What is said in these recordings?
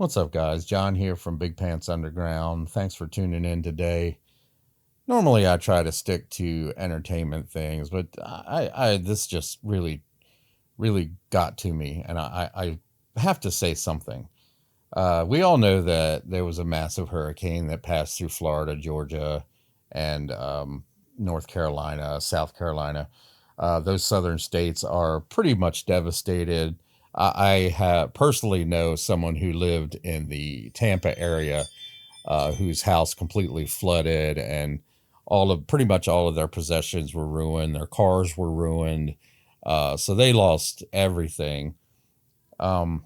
What's up, guys? John here from Big Pants Underground. Thanks for tuning in today. Normally, I try to stick to entertainment things, but this just really got to me, and I have to say something. We all know that there was a massive hurricane that passed through Florida, Georgia, and North Carolina, South Carolina. Those southern states are pretty much devastated. I have personally know someone who lived in the Tampa area, whose house completely flooded, and pretty much all of their possessions were ruined. Their cars were ruined, so they lost everything. Um,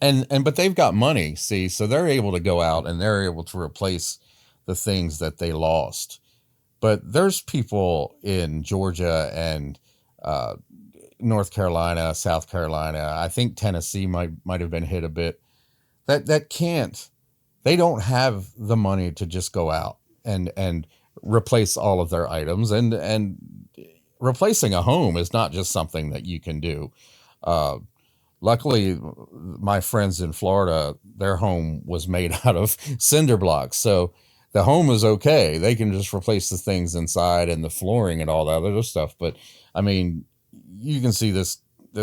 and but they've got money, see, so they're able to go out and they're able to replace the things that they lost. But there's people in Georgia and uh, North Carolina, South Carolina. I think Tennessee might have been hit a bit. That can't. They don't have the money to just go out and replace all of their items. And replacing a home is not just something that you can do. Uh, Luckily, my friends in Florida, their home was made out of cinder blocks, so the home is okay. They can just replace the things inside and the flooring and all that other stuff. But I mean, you can see this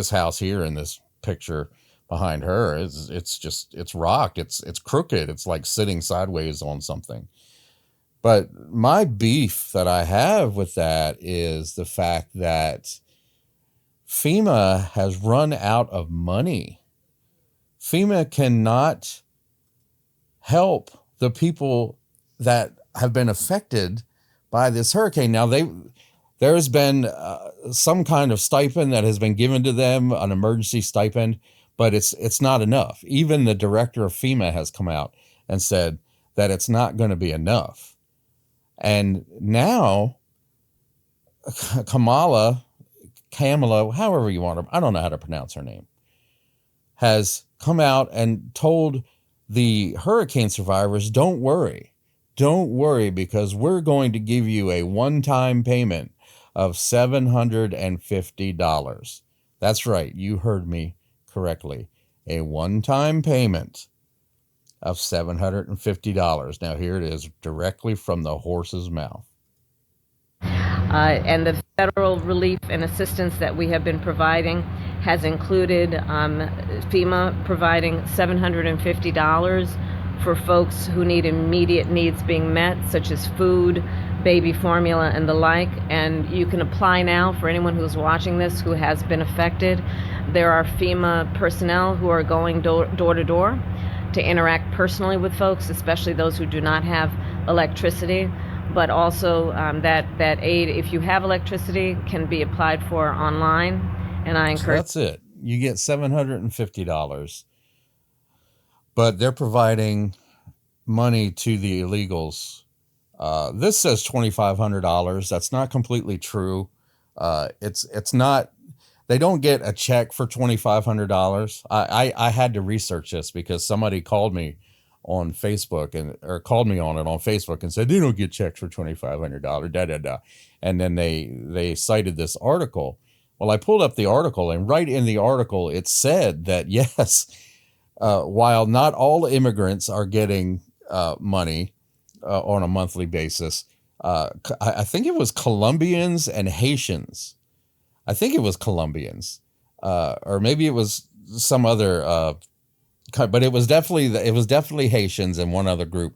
house here in this picture behind her. It's rocked. It's crooked. It's like sitting sideways on something. But my beef that I have with that is the fact that FEMA has run out of money. FEMA cannot help the people that have been affected by this hurricane. Now, there has been some kind of stipend that has been given to them, an emergency stipend, but it's not enough. Even the director of FEMA has come out and said that it's not going to be enough. And now Kamala, however you want to, I don't know how to pronounce her name, has come out and told the hurricane survivors, don't worry, because we're going to give you a one-time payment of $750. That's right, you heard me correctly. A one-time payment of $750. Now here it is, directly from the horse's mouth. And the federal relief and assistance that we have been providing has included FEMA providing $750 for folks who need immediate needs being met, such as food, baby formula, and the like. And you can apply now for anyone who's watching this who has been affected. There are FEMA personnel who are going door to door to interact personally with folks, especially those who do not have electricity. But also that aid, if you have electricity, can be applied for online. And I So encourage. that's it. You get $750, but they're providing money to the illegals. This says $2,500. That's not completely true. It's not. They don't get a check for $2,500. I had to research this because somebody called me on Facebook or called me on it on Facebook and said they don't get checks for $2,500. Da da da, and then they cited this article. Well, I pulled up the article, and right in the article it said that yes, while not all immigrants are getting money on a monthly basis, I think it was Colombians and Haitians. I think it was Colombians, or maybe it was some other, but it was definitely Haitians and one other group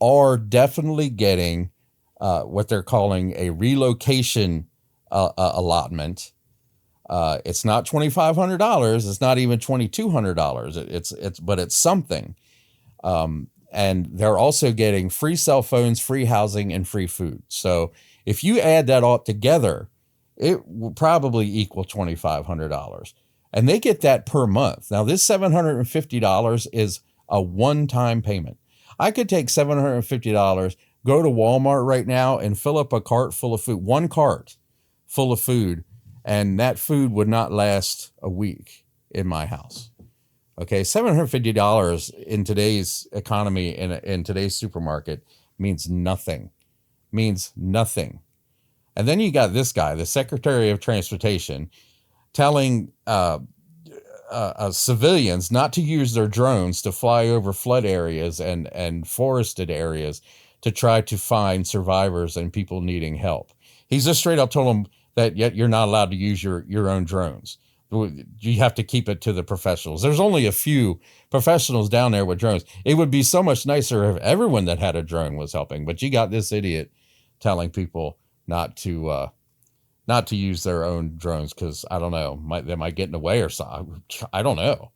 are definitely getting what they're calling a relocation allotment. It's not $2,500. It's not even $2,200. But it's something. And they're also getting free cell phones, free housing, and free food. So if you add that all together, it will probably equal $2,500. And they get that per month. Now, this $750 is a one-time payment. I could take $750, go to Walmart right now and fill up a cart full of food, one cart full of food, and that food would not last a week in my house. Okay, $750 in today's economy, in today's supermarket, means nothing. Means nothing. And then you got this guy, the Secretary of Transportation, telling civilians not to use their drones to fly over flood areas and forested areas to try to find survivors and people needing help. He's just straight up told them that yet you're not allowed to use your own drones. You have to keep it to the professionals. There's only a few professionals down there with drones. It would be so much nicer if everyone that had a drone was helping, but you got this idiot telling people not to use their own drones because I don't know, they might get in the way or something. I don't know.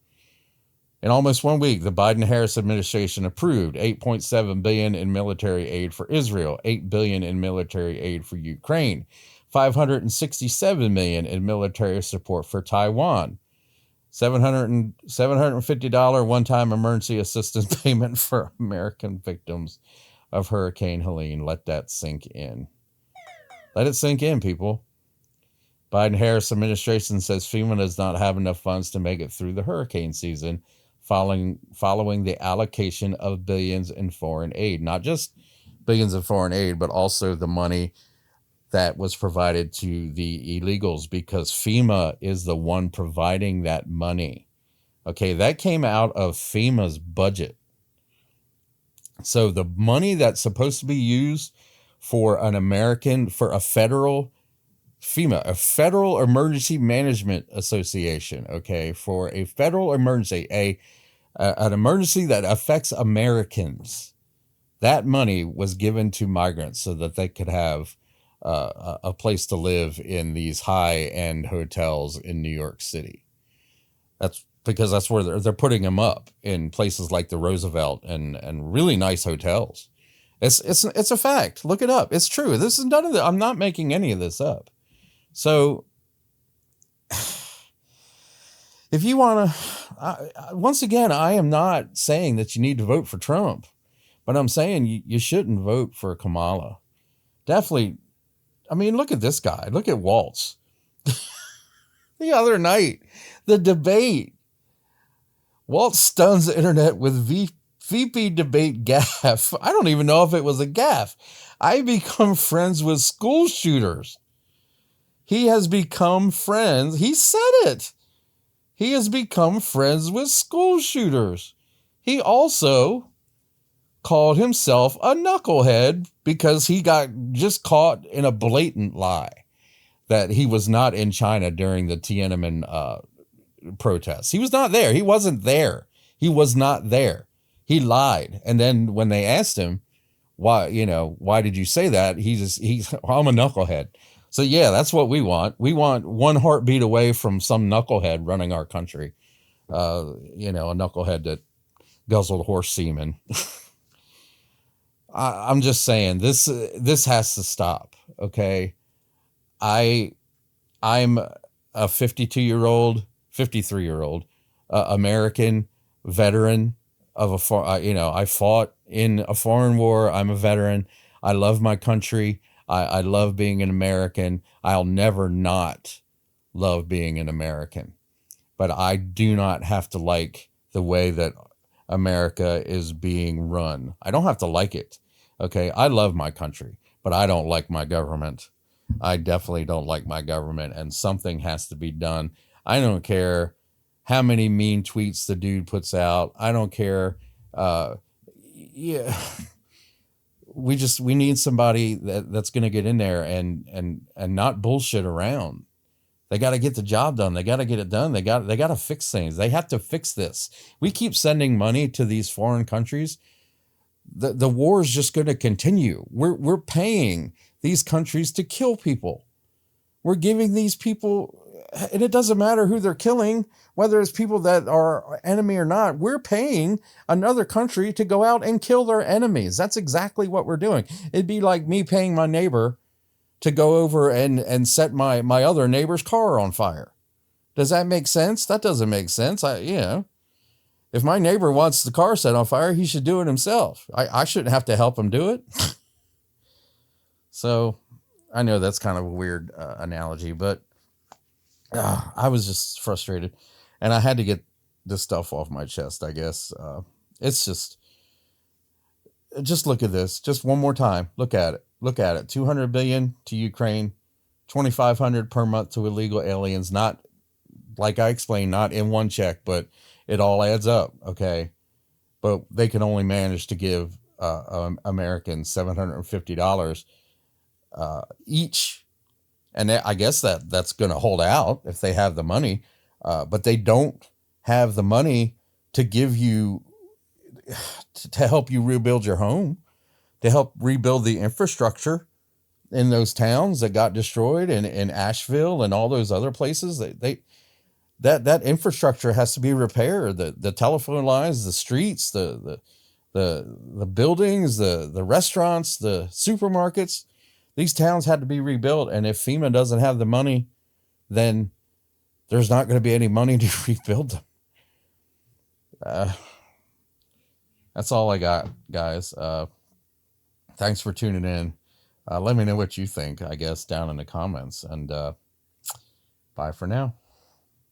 In almost 1 week, the Biden-Harris administration approved $8.7 billion in military aid for Israel, $8 billion in military aid for Ukraine, $567 million in military support for Taiwan, $750 one-time emergency assistance payment for American victims of Hurricane Helene. Let that sink in. Let it sink in, people. Biden-Harris administration says FEMA does not have enough funds to make it through the hurricane season following the allocation of billions in foreign aid. Not just billions in foreign aid, but also the money that was provided to the illegals, because FEMA is the one providing that money. Okay, that came out of FEMA's budget. So the money that's supposed to be used for a federal FEMA, a Federal Emergency Management Association, okay, for a federal emergency, an emergency that affects Americans. That money was given to migrants so that they could have a place to live in these high-end hotels in New York City. That's because that's where they're putting them up, in places like the Roosevelt and really nice hotels. It's a fact. Look it up. It's true. This is none of the. I'm not making any of this up. So, if you want to, once again, I am not saying that you need to vote for Trump, but I'm saying you shouldn't vote for Kamala. Definitely. I mean, look at this guy. Look at Waltz. The other night, the debate. Waltz stuns the internet with VP debate gaffe. I don't even know if it was a gaffe. I become friends with school shooters. He has become friends. He said it. He has become friends with school shooters. He also called himself a knucklehead because he got just caught in a blatant lie that he was not in China during the Tiananmen protests. He was not there. He wasn't there. He was not there. He lied. And then when they asked him, why did you say that? I'm a knucklehead. So yeah, that's what we want. We want one heartbeat away from some knucklehead running our country. A knucklehead that guzzled horse semen. I'm just saying this has to stop. Okay. I'm a 53-year-old American veteran of I fought in a foreign war. I'm a veteran. I love my country. I love being an American. I'll never not love being an American. But I do not have to like the way that America is being run. I don't have to like it. Okay, I love my country, but I don't like my government. I definitely don't like my government, and something has to be done. I don't care how many mean tweets the dude puts out. I don't care. Yeah. We need somebody that's going to get in there and not bullshit around. They got to get the job done. They got to get it done. They got to fix things. They have to fix this. We keep sending money to these foreign countries. The war is just going to continue. We're paying these countries to kill people. We're giving these people, and it doesn't matter who they're killing, whether it's people that are enemy or not, we're paying another country to go out and kill their enemies. That's exactly what we're doing. It'd be like me paying my neighbor to go over and set my other neighbor's car on fire. Does that make sense? That doesn't make sense. If my neighbor wants the car set on fire, he should do it himself. I shouldn't have to help him do it. So I know that's kind of a weird analogy, but I was just frustrated, and I had to get this stuff off my chest, I guess. It's just look at this. Just one more time. Look at it. $200 billion to Ukraine, $2,500 per month to illegal aliens, not like I explained, not in one check, but it all adds up. Okay. But they can only manage to give Americans $750 each. And I guess that's going to hold out if they have the money. But they don't have the money to give you, to help you rebuild your home, to help rebuild the infrastructure in those towns that got destroyed, and in Asheville and all those other places. That infrastructure has to be repaired. The telephone lines, the streets, the buildings, the restaurants, the supermarkets. These towns had to be rebuilt, and if FEMA doesn't have the money, then there's not going to be any money to rebuild them. That's all I got, guys. Thanks for tuning in. Let me know what you think, I guess, down in the comments. And bye for now.